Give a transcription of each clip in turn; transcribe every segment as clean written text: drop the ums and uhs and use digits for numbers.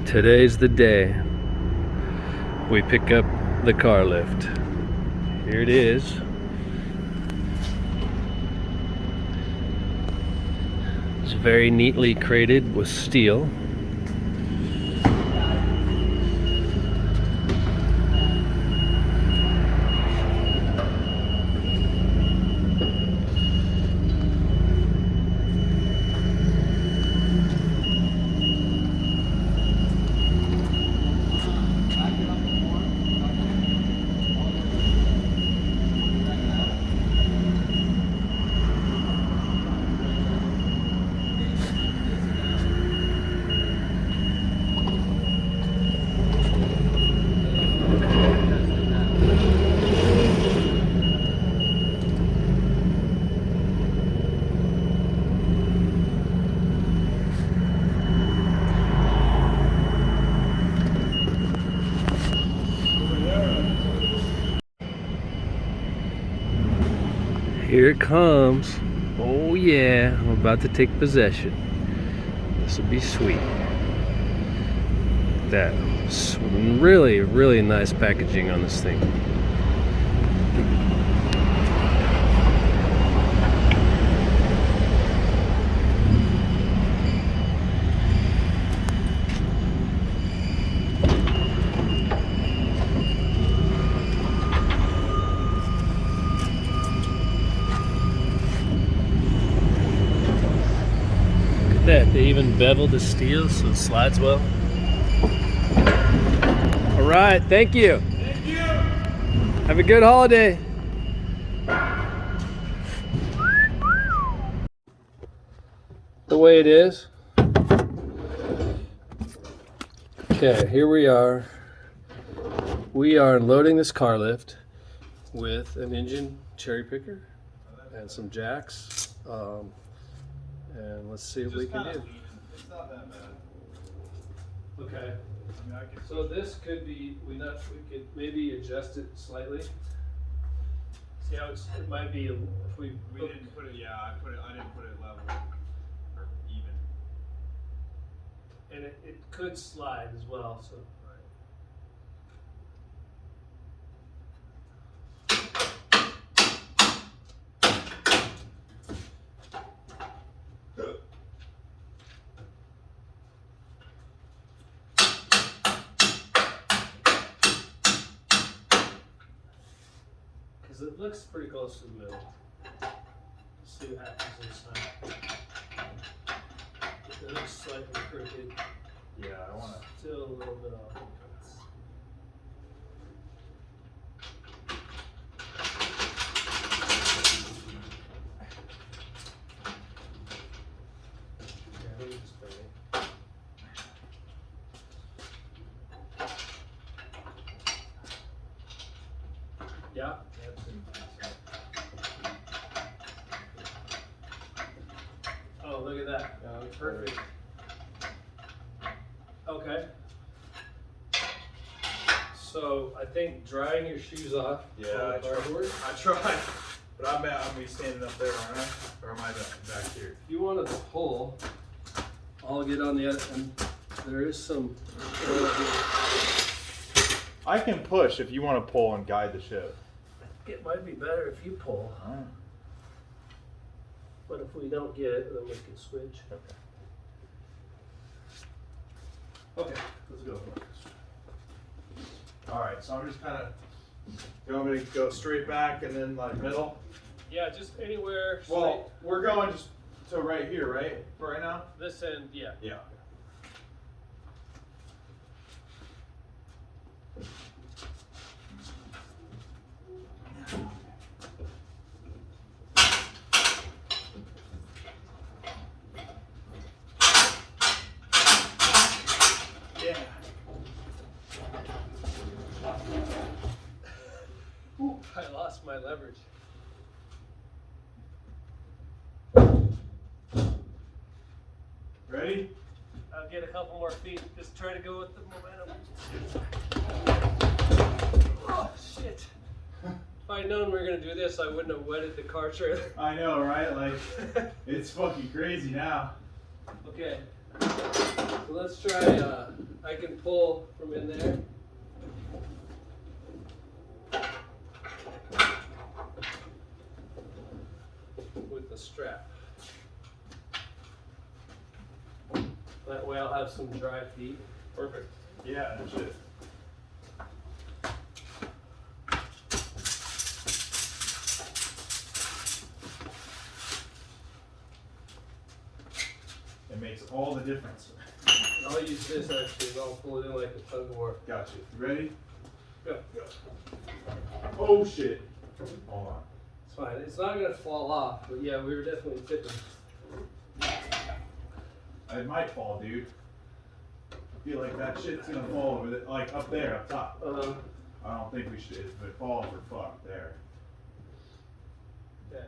Today's the day we pick up the car lift. Here it is. It's very neatly crated with steel. Here it comes. Oh yeah, I'm about to take possession. This will be sweet. That's really, really nice packaging on this thing. That they even beveled the steel so it slides well. All right, thank you. Thank you. Have a good holiday. The way it is. Okay, here we are. We are loading this car lift with an engine cherry picker and some jacks. And let's see what we can do. It's not that bad. Okay. I mean, So this could be, we could maybe adjust it slightly. See how it might be if we didn't put it. Yeah, I didn't put it level or even. and it could slide as well. So. Because it looks pretty close to the middle. Let's see what happens this time. It looks slightly crooked. Yeah, I want to. Still a little bit off. Yeah, let me just bring it. Yeah. Oh, look at that. Perfect. Okay. So I think drying your shoes off. Yeah, cardboard. I tried, but I'm gonna be standing up there, aren't I? Or am I back here? If you wanted to pull, I'll get on the other end. There is some. I can push if you want to pull and guide the ship. I think it might be better if you pull. Alright. But if we don't get it, then we can switch. Okay, let's go. Alright, so I'm just kind of. You want me to go straight back and then like middle? Yeah, just anywhere. Well, we're going just to right here, right? For right now? This end, yeah. Yeah. Yeah. Ooh, I lost my leverage. Ready? I'll get a couple more feet. Just try to go with the momentum. Oh, shit. If I'd known we were going to do this, I wouldn't have wetted the car trailer. I know, right? Like, it's fucking crazy now. Okay, So let's try, I can pull from in there. With the strap. That way I'll have some dry feet. Perfect. Yeah, that should. It makes all the difference. I'll use this actually, I'll pull it in like a tug of war. Got you. You ready? Go. Oh shit. Hold on. It's fine. It's not gonna fall off, but yeah, we were definitely tipping. It might fall, dude. I feel like that shit's gonna fall over the, like up there, up top. I don't think we should. If it falls, we're fucked there. Okay.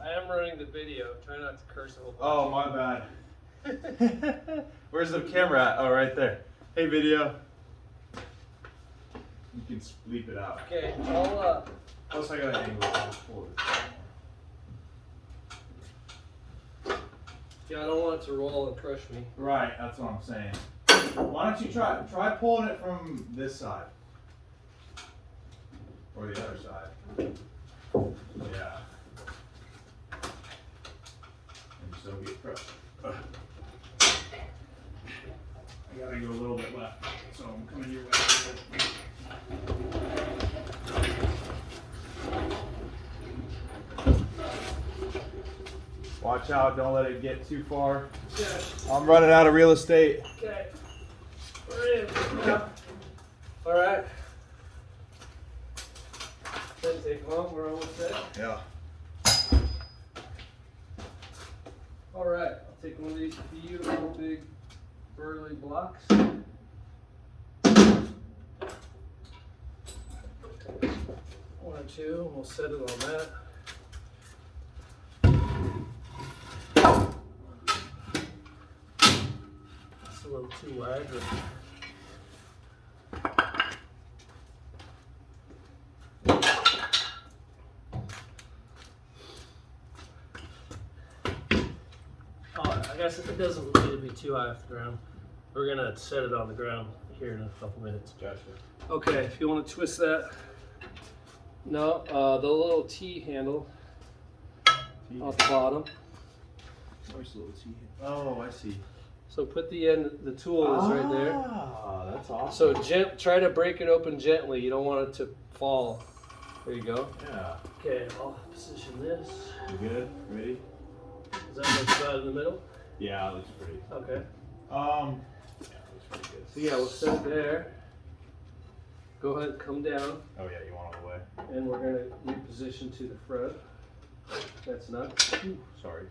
I am running the video. Try not to curse a whole bunch. Oh, my bad. Where's the camera at? Oh, right there. Hey, video. You can bleep it out. Okay, Plus, I got an angle. I'll just pull it. yeah, I don't want it to roll and crush me. Right, that's what I'm saying. Why don't you try pulling it from this side? Or the other side. Yeah. And just don't get crushed. I gotta go a little bit left, so I'm coming your way a little bit. Watch out, don't let it get too far. Okay. I'm running out of real estate. Okay. We're in. Yeah. All right. Didn't take long. We're almost there. Yeah. All right. I'll take one of these beautiful big burly blocks. One or two, and we'll set it on that. It's a little too wide. I guess it doesn't need to be too high off the ground. We're gonna set it on the ground here in a couple minutes. Gotcha. Okay, if you want to twist that. No, the little T handle off the bottom. Where's the little T? Oh, I see. So put the end, the tool is right there. Ah, that's awesome. So try to break it open gently. You don't want it to fall. There you go. Yeah. Okay, I'll position this. You good? Ready? Does that look about in the middle? Yeah, it looks pretty. Okay. Yeah, it looks pretty good. So yeah, we'll set it there. Go ahead and come down. Oh yeah, you want all the way? And we're gonna reposition to the front. That's not. Ooh, sorry.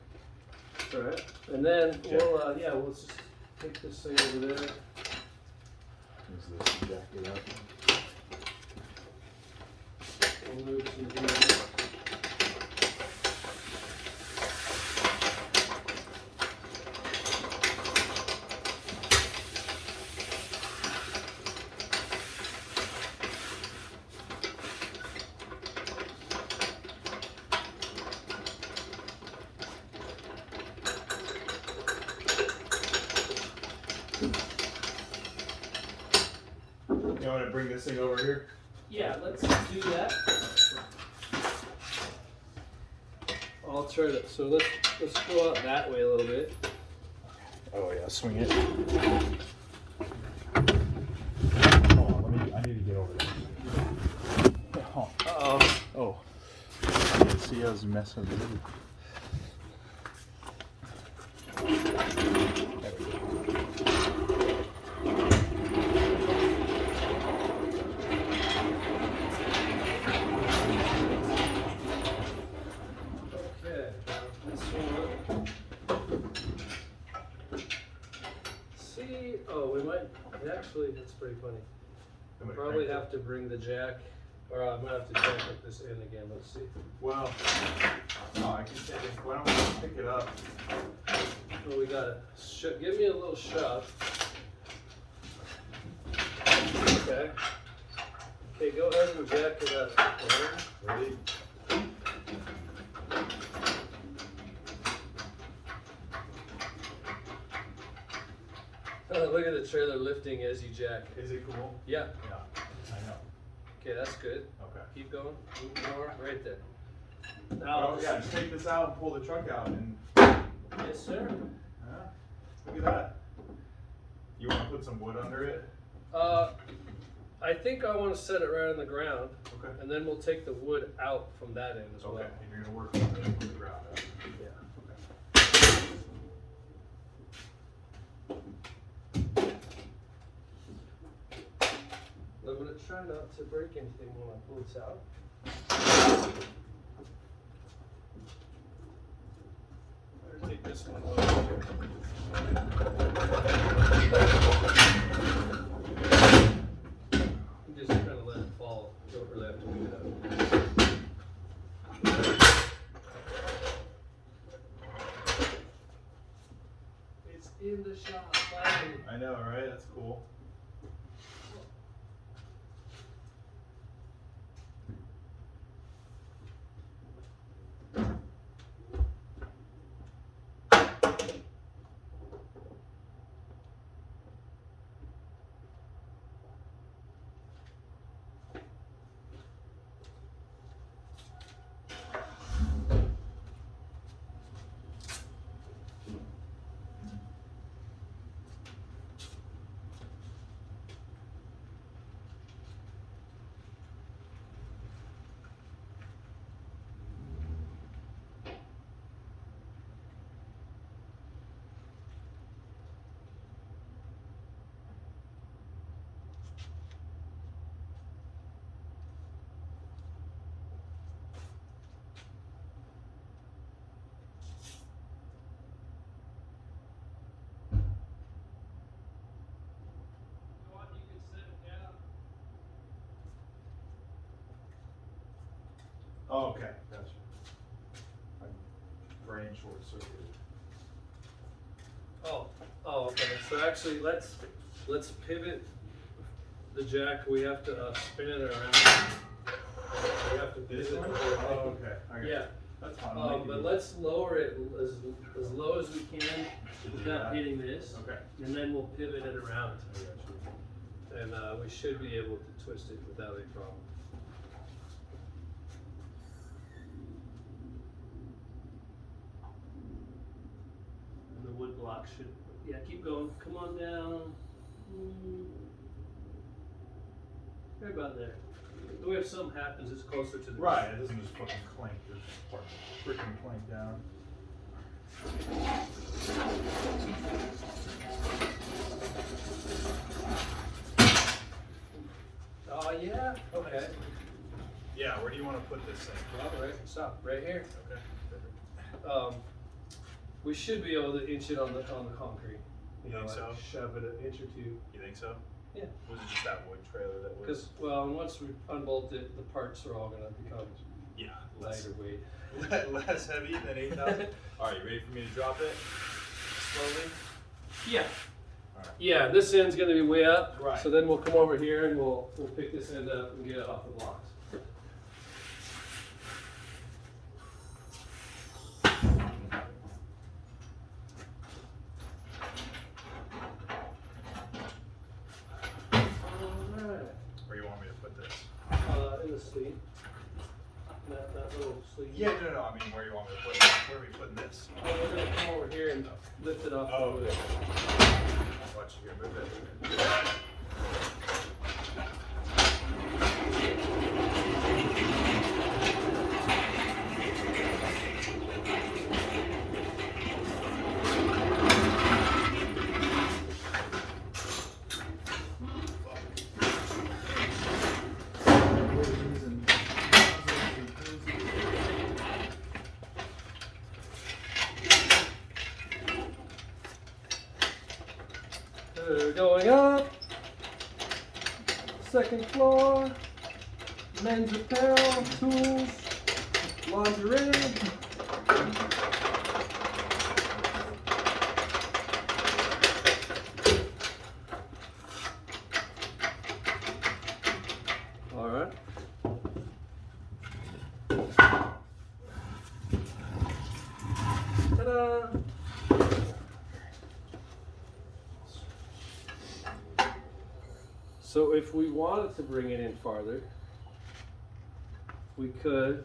All right. And then we'll we'll just take this thing over there. Use this to jack it up. We'll move to here. You want to bring this thing over here? Yeah, let's do that. I'll try to. So let's go out that way a little bit. Oh yeah, swing it. Hold on, I need to get over there. Uh-oh. Oh. I didn't see I was messing with it. There we go. Okay, this one. See, oh, we might actually. That's pretty funny. Probably have to bring the jack, or I'm gonna have to jack up this in again. Let's see. Well, no, I can take it. Why don't we pick it up? Well, we got it. Give me a little shove. Okay. Okay, go ahead and jack it up. Ready? trailer lifting as you jack. Is it cool? Yeah. Yeah, I know. Okay, that's good. Okay. Keep going. Move more. Right there. Oh, Now, yeah, just take this out and pull the truck out and, yes, sir. look at that. You want to put some wood under it? I think I want to set it right on the ground, Okay. and then we'll take the wood out from that end as well. Okay, and you're gonna work on the ground up. Yeah. I'm gonna try not to break anything when I pull this out. Better take this one over. Just kind of let it fall. Don't really have to do that. It's in the shop, finally. I know, right? That's cool. Oh, okay, gotcha. My brain short circuited. Oh, okay. So actually, let's pivot the jack. We have to spin it around. We have to This pivot. one? the whole Oh, thing. okay. I got Yeah. you. That's fine. But let's lower it as low as we can without hitting this, Okay. and then we'll pivot it around, I got you. and we should be able to twist it without any problem. And the wood block should, yeah, keep going. Come on down. Right about there. The way if something happens, it's closer to the Right, it doesn't just fucking clank, this part freaking clank down. Oh yeah. Okay. Yeah, where do you want to put this thing? All right. Stop right here. Okay, perfect. We should be able to inch it on the concrete. You think so? Shove it an inch or two. You think so? Yeah. Was it just that wood trailer that was? Because and once we unbolt it, the parts are all gonna become Yeah, lighter weight. less heavy than 8,000. All right, you ready for me to drop it? Slowly? Yeah. All right. Yeah. This end's gonna be way up. Right. So then we'll come over here and we'll pick this end up and get it off the blocks. Where you want me to put this? In the sleeve. That little sleeve. Yeah, no, I mean, where you want me to put it? Where are we putting this? We're gonna come over here and lift it off. Oh, over okay. there. Watch you here, move that. Going up. Second floor. Men's apparel, tools, lingerie. All right. Ta-da! So if we wanted to bring it in farther, we could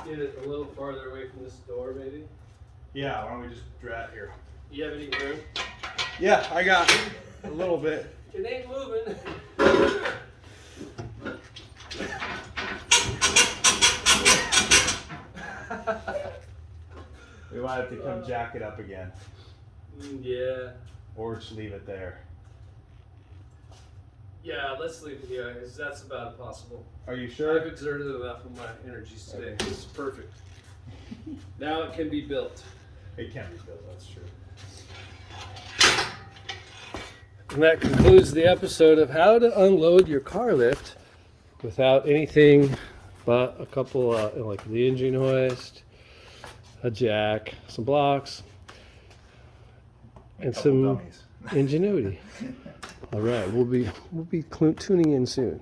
get it a little farther away from this door, maybe. Yeah, why don't we just drag here? You have any room? Yeah, I got a little bit. It ain't moving. We might have to come jack it up again, Yeah. or just leave it there. Yeah, let's leave it here, because that's about impossible. Are you I've sure? exerted enough of my energies today. This is perfect. Now it can be built. It can be built, that's true. And that concludes the episode of how to unload your car lift without anything but a couple, like the engine hoist, a jack, some blocks, and some Dummies. ingenuity. All right, we'll be tuning in soon.